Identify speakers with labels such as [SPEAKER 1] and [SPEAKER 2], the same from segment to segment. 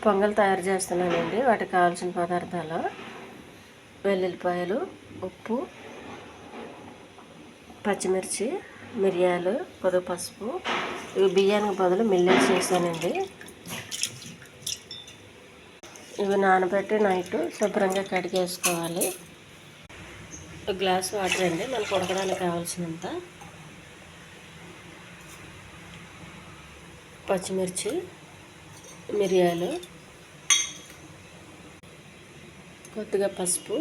[SPEAKER 1] పొంగల్ తయారు చేస్తున్నానండి. వాటికి కావాల్సిన పదార్థాలు వెల్లుల్లిపాయలు, ఉప్పు, పచ్చిమిర్చి, మిరియాలు, కొద్దిగా పసుపు. ఇవి బియ్యానికి బదులు మిల్లెట్స్ వేసానండి. ఇవి నానబెట్టి నైట్ శుభ్రంగా కడిగేసుకోవాలి. ఒక గ్లాస్ వాటర్ అండి, మనకు ఉడకడానికి కావాల్సినంత. పచ్చిమిర్చి, మిరియాలు, కొద్దిగా పసుపు,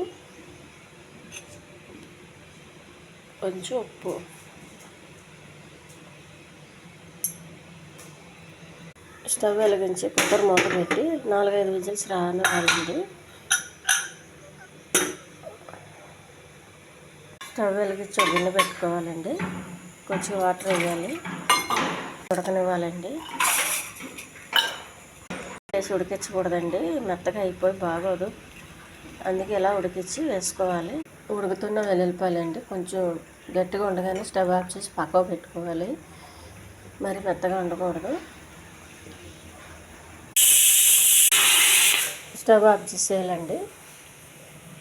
[SPEAKER 1] కొంచెం ఉప్పు. స్టవ్ వెలిగించి కుక్కర్ మూత పెట్టి 4-5 విజిల్స్ రానివ్వాలండి. స్టవ్ వెలిగించి గిన్నె పెట్టుకోవాలండి. కొంచెం వాటర్ వేయాలి, ఉడకనివ్వాలండి. వేసి ఉడికించకూడదండి, మెత్తగా అయిపోయి బాగోదు. అందుకే ఇలా ఉడికించి వేసుకోవాలి. ఉడుకుతున్న వెల్లుల్లిపాయలండి కొంచెం గట్టిగా ఉండగానే స్టవ్ ఆఫ్ చేసి పక్కకు పెట్టుకోవాలి. మరి మెత్తగా ఉండకూడదు. స్టవ్ ఆఫ్ చేసేయాలండి.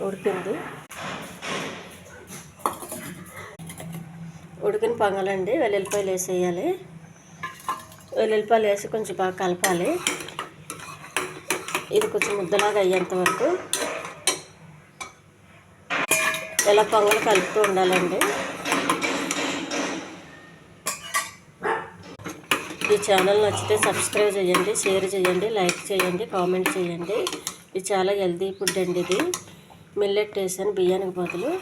[SPEAKER 1] ఉడికింది. ఉడికిన పొంగలండి వెల్లుల్లిపాయలు వేసేయాలి. వెల్లుల్లిపాయలు వేసి కొంచెం బాగా కలపాలి. ఇది కొంచెం ముద్దలాగా అయ్యేంత వరకు ఇలా పొంగలు కలుపుతూ ఉండాలండి. ఈ ఛానల్ నచ్చితే సబ్స్క్రైబ్ చేయండి, షేర్ చేయండి, లైక్ చేయండి, కామెంట్ చేయండి. ఇది చాలా హెల్తీ ఫుడ్ అండి. ఇది మిల్లెట్ వేసాను బియ్యానికి బదులు.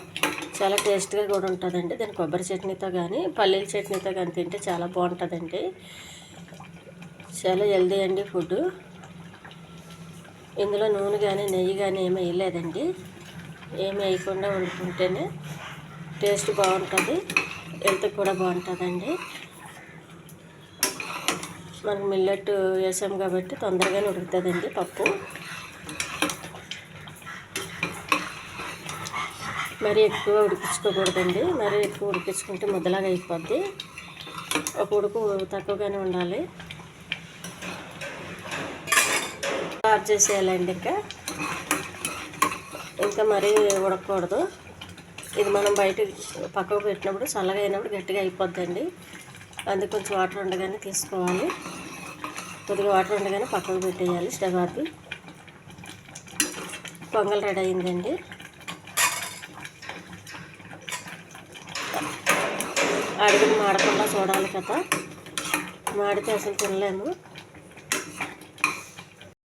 [SPEAKER 1] చాలా టేస్ట్గా కూడా ఉంటుందండి. దాని కొబ్బరి చట్నీతో కానీ పల్లీల చట్నీతో కానీ తింటే చాలా బాగుంటుందండి. చాలా హెల్తీ అండి ఫుడ్. ఇందులో నూనె కానీ నెయ్యి కానీ ఏమీ వేయలేదండి. ఏమి వేయకుండా వండుకుంటేనే టేస్ట్ బాగుంటుంది, హెల్త్కి కూడా బాగుంటుందండి. మనకు మిల్లెట్ వేసాం కాబట్టి తొందరగానే ఉడుకుతుందండి పప్పు. మరీ ఎక్కువ ఉడికించుకోకూడదండి. మరీ ఎక్కువ ఉడికించుకుంటే ముద్దలాగా అయిపోద్ది. ఒక ఉడుకు తక్కువగానే ఉండాలి. ఆఫ్ చేసేయాలండి. ఇంకా మరీ ఉడకకూడదు. ఇది మనం బయట పక్కకు పెట్టినప్పుడు చల్లగా అయినప్పుడు గట్టిగా అయిపోద్దండి. అందుకు కొంచెం వాటర్ ఉండగానే తీసుకోవాలి. కొద్దిగా వాటర్ ఉండగానే పక్కకు పెట్టేయాలి. స్టవ్ ఆపి. పొంగల్ రెడీ అయిందండి. అడుగులు మాడకుండా చూడాలి కదా, మాడితే అసలు తినలేము.